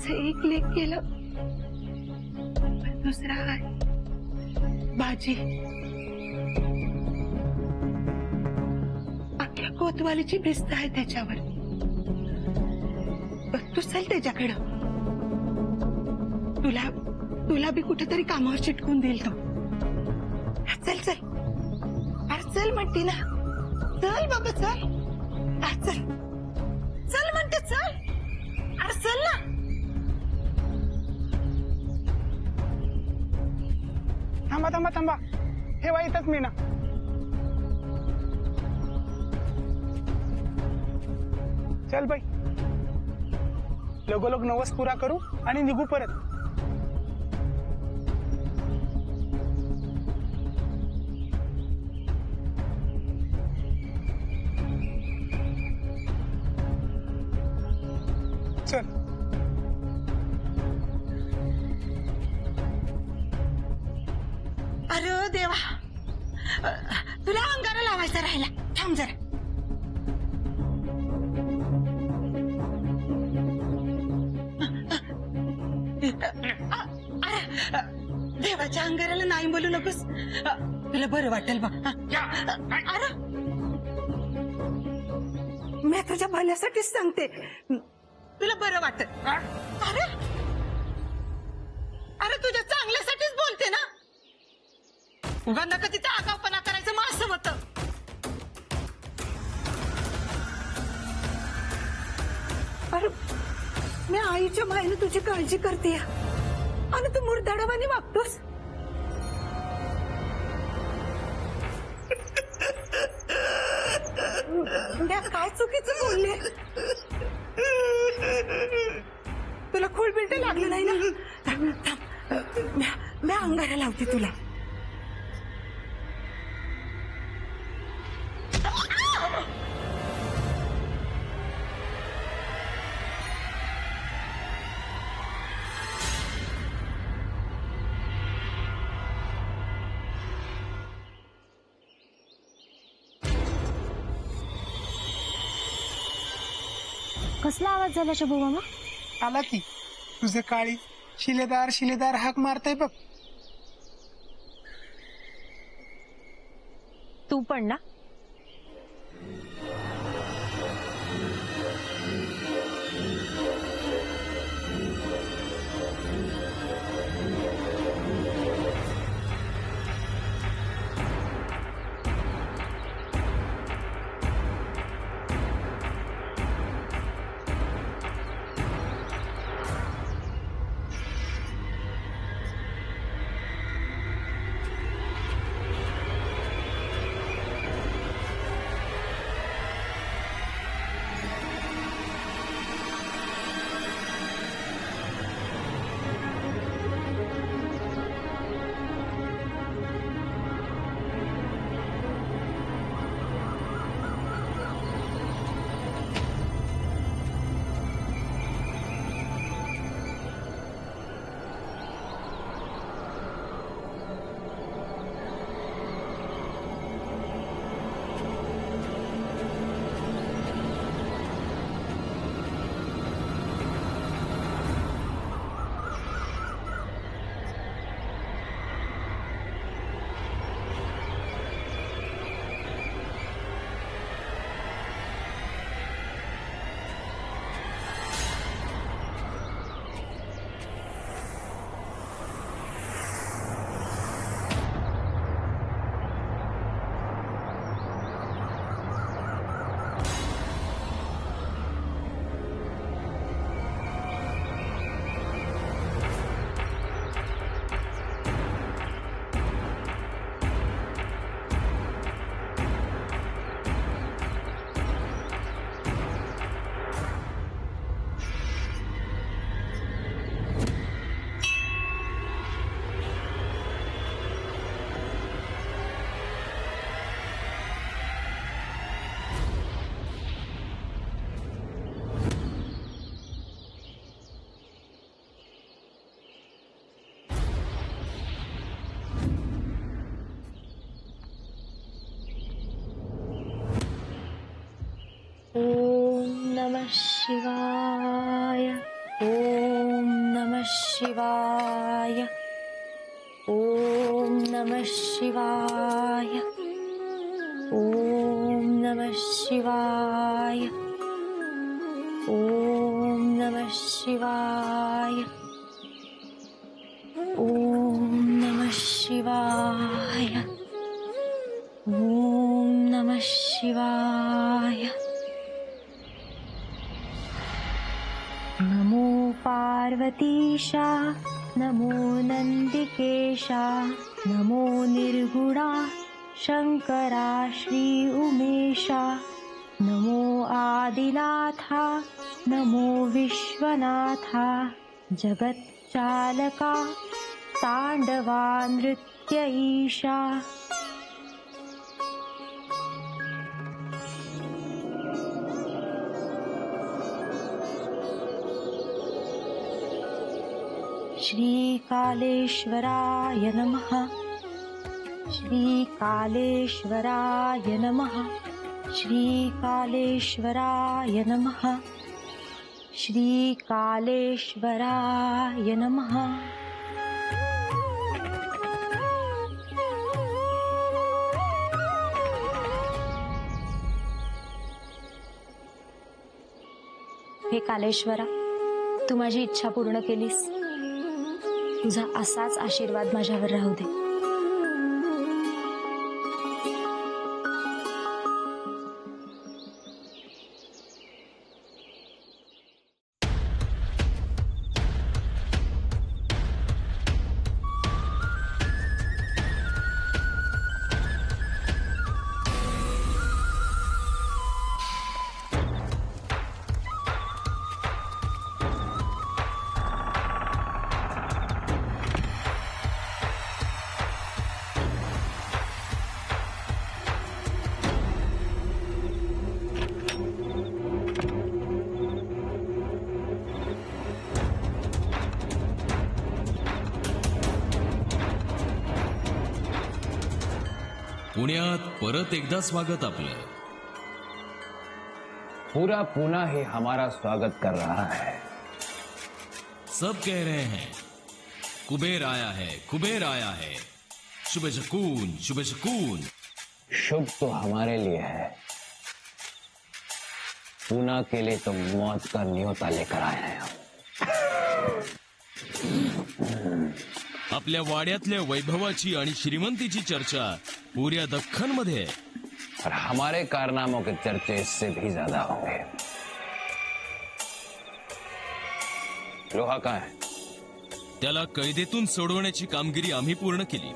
माझं एक लेक गेलं, पण दुसरा आहे बाजी. अख्ख्या कोतवालीची भिस्त आहे त्याच्यावर. तू चल त्याच्याकडं, तुला बी कुठेतरी कामावर चिटकून देईल तो. चल चल, अरे चल म्हणते ना, चल बाबा चल. चल चल म्हणते, चल. अरे चल ना. थांबा थांबा थांबा, ठेवा इथंच मी ना. चल बाई, लगोलग नवस पुरा करू आणि निघू परत. चल. अरे देवा, तुला अंगारा लावायचा राहिला. थांब जरा. देवाच्या अंगाराला नाही बोलू नकोस, तुला बरं वाटेल बा. अरे मी तुझ्या भल्यासाठीच सांगते, तुला बरं वाटत. अरे अरे तुझ्या चांगल्यासाठीच बोलते ना. उगा नका तिचा आगावपणा करायचं, मग असं होतं. अरे मी आईच्या मायने तुझी काळजी करते आणि तू मुरदाडावानी वागतोस. मी काय चुकीचं बोलले? तुला खोलबिलट लागलं नाही ना? थांब थांब, मी अंगारा लावते तुला. कसला आवाज झाला शंभू मामा? आला की तुझे काळी शिलेदार शिलेदार हाक मारताय बघ. तू पण ना? ओम नमः शिवाय. ओम शिवाय ओम नमः शिवाय ओम नमः शिवाय ओम नमः शिवाय ओम नमः शिवाय ओम नमः शिवाय नमो पार्वतीशा नमो नंदिकेशा नमो निर्गुणा शंकरा श्री उमेशा नमो आदिनाथा नमो विश्वनाथा जगच्चालका तांडवा नृत्य ईशा श्रीकालेश्वराय नमः श्रीकालेश्वराय नमः श्रीकालेश्वराय नमः श्रीकालेश्वराय नमः हे कालेश्वरा, तू माझी इच्छा पूर्ण केलीस. तुझा असाच आशीर्वाद माझ्यावर राहू दे. पुण्यात परत एकदा स्वागत आपलं. पूरा पुणे ही हमारा स्वागत कर रहा है. सब कह रहे हैं कुबेर आया है, कुबेर आया है. शुभ शकून, शुभ शकून. शुभ तो हमारे लिए है, पुणे के लिए तो मौत का न्योता लेकर आए हैं हम. आपल्या वाड्यातल्या वैभवाची आणि श्रीमंतीची चर्चा पुऱ्या दख्खनमध्ये आहे. और हमारे कारनामों के चर्चे इससे भी ज्यादा होंगे. लोहा कहाँ है? त्याला कैदेतून सोडवण्याची कामगिरी आम्ही पूर्ण केली,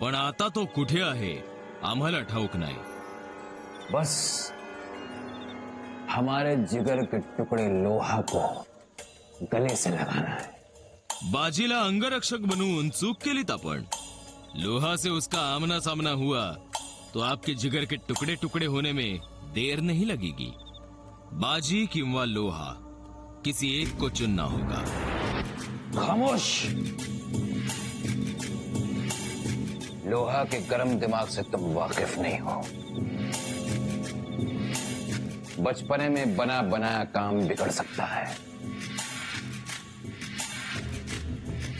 पण आता तो कुठे आहे आम्हाला ठाऊक नाही. बस हमारे जिगर के टुकड़े लोहा को गले से लगाना है. बाजीला अंगरक्षक बनवून चूक केलीत आपण. लोहा से उसका आमना सामना हुआ तो आपके जिगर के टुकड़े टुकड़े होने में देर नहीं लगेगी. बाजी किंवा लोहा, किसी एक को चुनना होगा. खामोश. लोहा के गर्म दिमाग से तुम वाकिफ नहीं हो. बचपने में बना बनाया काम बिगड़ सकता है.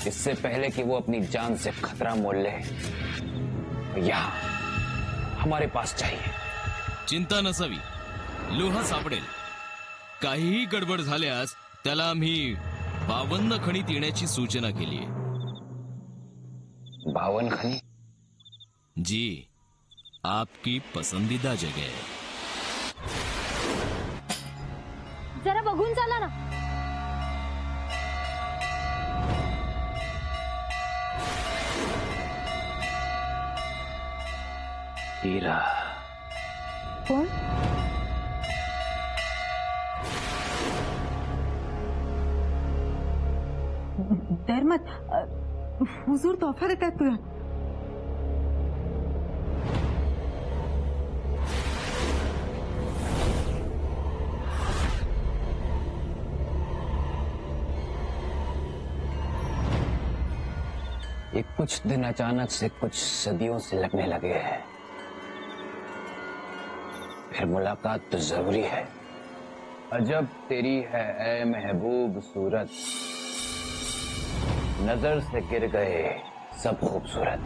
इससे पहले कि वो अपनी जान से खतरा मोल ले, यहां हमारे पास चाहिए. चिंता नसावी, लोहा सापडेल. काहीही गडबड झाल्यास त्याला आम्ही 52 खणीत येण्याची सूचना केली आहे. 52 खनी? जी, आपकी पसंदीदा जगह. जरा बघून चला ना. हीरा. कोण? डर मत, हुजूर तोहफा देतात तुला. ये कुछ दिन अचानक से कुछ सदियों से लगने लगे हैं. फिर मुलाकात तो जरूरी है. अजब तेरी है ए महबूब सूरत, नजर से गिर गए सब खूबसूरत।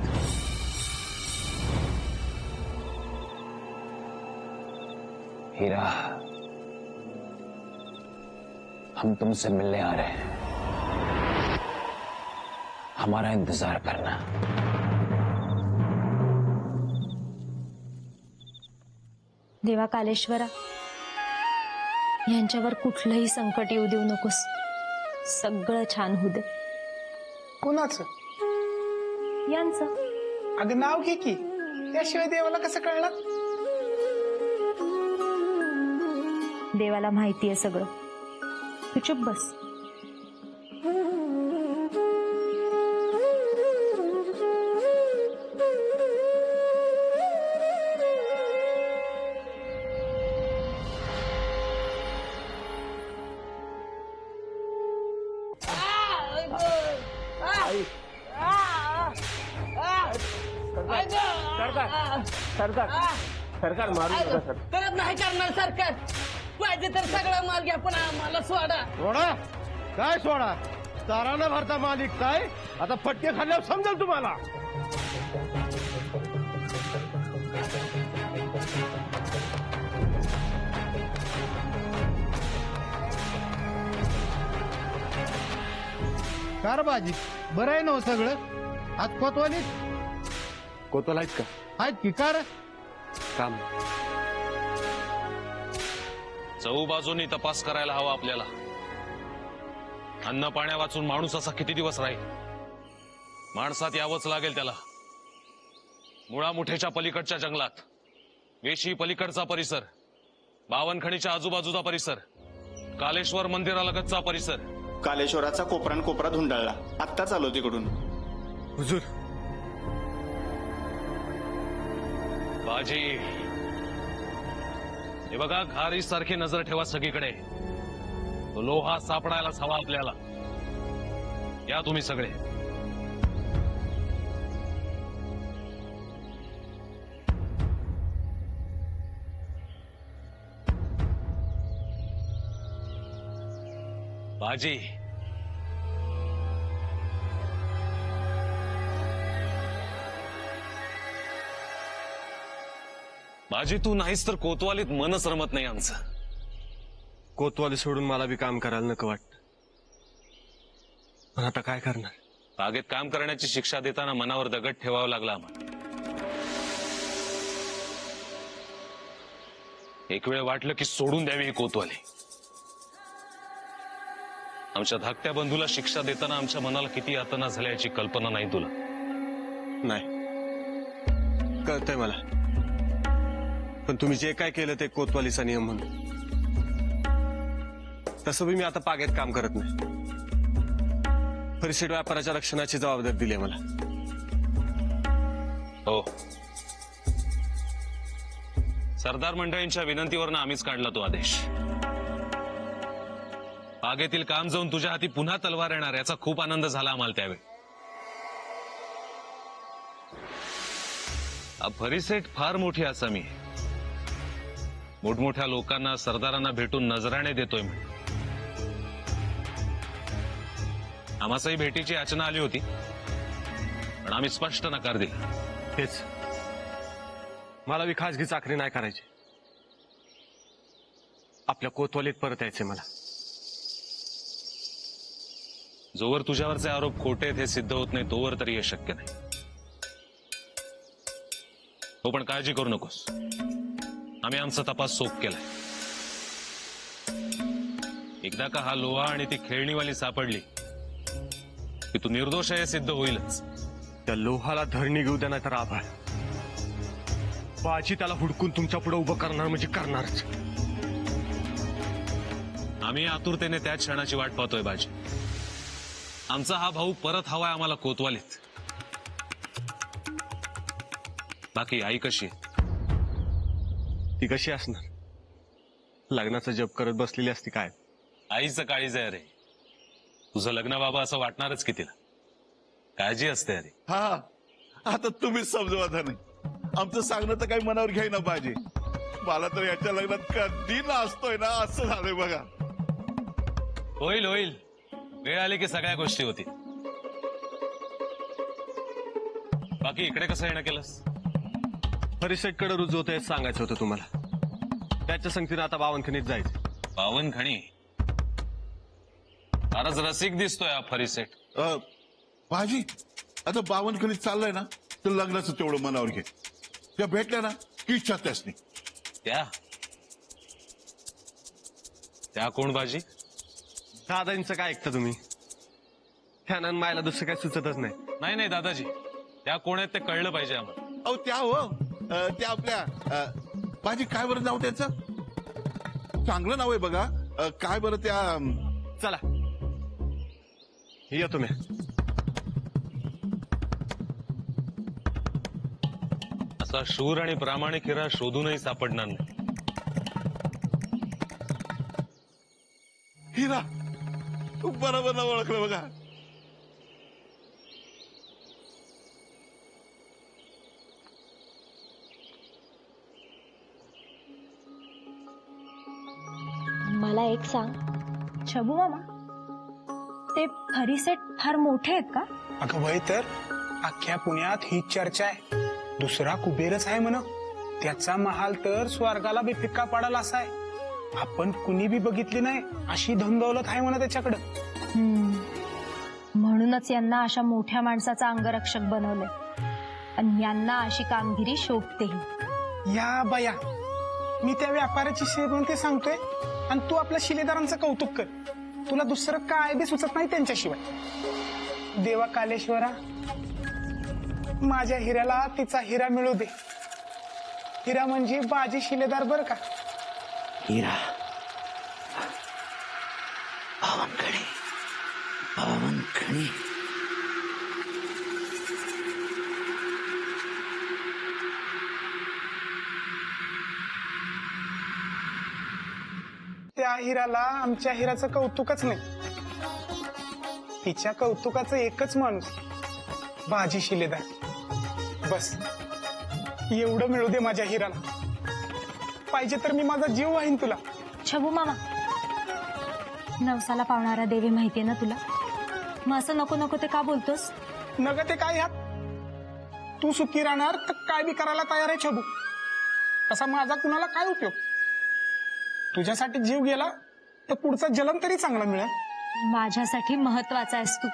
हीरा, हम तुमसे मिलने आ रहे हैं, हमारा इंतजार करना। देवा कालेश्वरा, यांच्यावर कुठलंही संकट येऊ देऊ नकोस. सगळं छान होऊ दे. कुणाचं? यांचं. अगं नाव घे की, त्याशिवाय देवाला कसं कळणार? देवाला माहितीये सगळं. तू चुप बस. सरकार मारू नका सर. करत नाही करणार सरकार. पाहिजे तर सगळा माल घ्या पण आम्हाला सोडा. सोडा काय सोडा? तारानं भरता मालिक काय? आता फटके खाल्ल्यावर समजेल तुम्हाला. कार बाजी बरं आहे ना सगळं? आज कोतवाली कोतवाल आहेत का? आहेत की कार काम चहूबाजूनी तपास करायला हवा आपल्याला. अन्न पाण्या वाचून माणूस असा किती दिवस राहील? माणसात यावंच लागेल त्याला. मुळामुठेच्या पलीकडच्या जंगलात, वेशी पलीकडचा परिसर, बावनखणीच्या आजूबाजूचा परिसर, कालेश्वर मंदिरालगतचा परिसर. कालेश्वराचा कोपरान कोपरा धुंडाळला. आत्ताच आलो तिकडून. हुजूर, बाजी, हे बघा, घारी सारखी नजर ठेवा सगळीकडे. तो लोहा सापडायलाच हवा आपल्याला. या तुम्ही सगळे. बाजी, बाजी, तू नाहीस तर कोतवालीत मनच रमत नाही आमचं. कोतवाली सोडून मला बी काम करायला नको वाटत. पण आता काय करणार? बागेत काम करण्याची शिक्षा देताना मनावर दगड ठेवावा लागला आम्हाला. एक वेळ वाटलं की सोडून द्यावी ही कोतवाली. आमच्या धाकट्या बंधूला शिक्षा देताना आमच्या मनाला किती यातना झाल्या याची कल्पना नाही तुला. नाही, कळतंय मला. पण तुम्ही जे काय केलं ते कोतवालीचा नियम म्हणून. तसं बी मी आता बागेत काम करत नाही. परिसर व्यापाराच्या रक्षणाची जबाबदारी दिली आहे मला. हो, सरदार मंडळींच्या विनंतीवरनं आम्हीच काढला तो आदेश. बागेतील काम जाऊन तुझ्या हाती पुन्हा तलवार येणार याचा खूप आनंद झाला आम्हाला त्यावेळी. परिसेट फार मोठी आसामी आहे. मोठमोठ्या लोकांना, सरदारांना भेटून नजराणे देतोय म्हणून. आम्हासही भेटीची याचना आली होती, पण आम्ही स्पष्ट नकार दिला. तेच, मला बी खाजगी चाकरी नाही करायची. आपल्या कोतवालीत परत यायचे मला. जोवर तुझ्यावरचे आरोप खोटे आहेत हे सिद्ध होत नाही तोवर तरी हे शक्य नाही. हो, पण काळजी करू नकोस. आम्ही आमचा तपास सोप केलाय. एकदा का हा लोहा आणि ती खेळणीवाली सापडली की तू निर्दोष आहे हे सिद्ध होईलच. त्या लोहाला धरणी घेऊ द्या, नाही तर आभाळ. बाजी त्याला हुडकून तुमच्या पुढे उभं करणार म्हणजे करणारच. आम्ही आतुरतेने त्याच क्षणाची वाट पाहतोय बाजी. आमचा हा भाऊ परत हवाय आम्हाला कोतवालीत. बाकी आई कशी आहे? ती कशी असणार? लग्नाचा जप करत बसलेली असती काय? आईचं काळीज आहे रे. तुझं लग्न बाबा असं वाटणारच की तिला. काळजी असते अरे. हा, आता तुम्हीच समजवा धनी. आमचं सांगणं तर काही मनावर घ्याय ना पाहिजे. मला तर याच्या लग्नात कधी नाचतोय ना असं झालंय बघा. होईल होईल, वेळ आली की सगळ्या गोष्टी होतील. बाकी इकडे कसं येणं केलंस? परिषदकडे रुजू होते सांगायचं होतं तुम्हाला. त्याच्या संगतीनं आता बावनखिनीत जायचं. बावनखणी? फारच रसिक दिसतोय हा फरीसेठ. भाजी आता बावनखिनीत चाललंय ना, तर लग्नाचं तेवढं मनावर घे. त्या भेटल्या ना की इच्छा त्याच नाही. त्या कोण बाजी? दादांचं काय ऐकता तुम्ही? ह्यानं मायला दुसरं काय सुचतच नाही. नाही नाही दादाजी, त्या कोण आहेत ते कळलं पाहिजे आम्हाला. अहो त्या त्या आपल्या भाजी काय बरं नाव त्याचं? चांगलं नाव आहे बघा. काय बरं त्या चला येतो मी. असा शूर आणि प्रामाणिक हिरा शोधूनही सापडणार नाही. हिरा बरोबर नाव ओळखलं बघा. मला एक सांग छबू मामा, ते फरीसेठ फार मोठे आहेत का? अगं वय तर अख्ख्या पुण्यात ही चर्चा आहे. दुसरा कुबेरच आहे म्हण. त्याचा महाल तर स्वर्गाला बी फिक्का पाडाला असा आहे. आपण कुणी बी बघितली नाही अशी धनदौलत आहे म्हणा त्याच्याकडं. म्हणूनच यांना अशा मोठ्या माणसाचा अंगरक्षक बनवलंय आणि यांना अशी कामगिरी शोभतेही. या बया, मी त्या व्यापाऱ्याची श्रीमंती सांगतोय आणि तू आपल्या शिलेदारांचं कौतुक कर. तुला दुसरं काय बी सुचत नाही त्यांच्याशिवाय. देवा कालेश्वरा, माझ्या हिऱ्याला तिचा हिरा मिळू दे. हिरा म्हणजे बाजी शिलेदार बर का. हिरा बावनखणी, बावनखणी. त्या हिराला आमच्या हिराचं कौतुकच नाही. तिच्या कौतुकाचं एकच माणूस, बाजी शिलेदार. बस एवढं मिळू दे माझ्या हिराला. पाहिजे तर मी माझा जीव वाहीन तुला. छबू मामा, नवसाला पावणारा देवी माहितीये ना तुला. मग असं नको नको ते का बोलतोस? नग ते काय ह्यात? तू सुखी राहणार तर काय बी करायला तयार आहे छबू. तसा माझा कुणाला काय उपयोग? तुझ्यासाठी जीव गेला तर पुढचा जन्म तरी चांगला मिळेल. माझ्यासाठी महत्वाचा आहेस तू,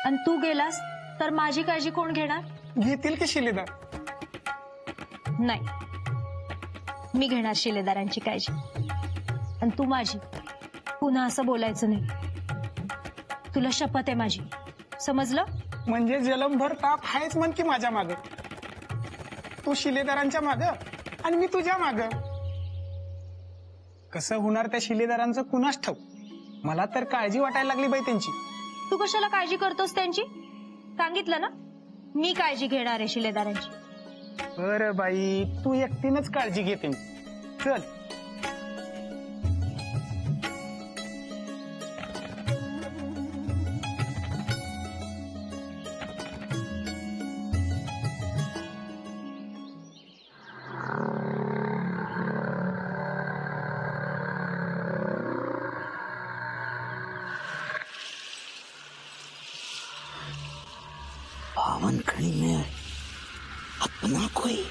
आणि तू गेलास तर माझी काळजी कोण घेणार? घेतील की शिलेदार. नाही, मी घेणार शिलेदारांची काळजी, आणि तू माझी. पुन्हा असं बोलायचं नाही. तुला शपथ आहे माझी, समजलं? म्हणजे जलमभर ताप आहेच म्हण की माझ्या माग. तू शिलेदारांच्या माग आणि मी तुझ्या माग. कसं होणार त्या शिलेदारांचं कुणास ठाऊक. मला तर काळजी वाटायला लागली बाई त्यांची. तू कशाला काळजी करतोस त्यांची? सांगितलं ना, मी काळजी घेणार आहे शिलेदारांची. बरं बाई, तू एकटीनच काळजी घेते. चल. बावनखणी में अपना कोई.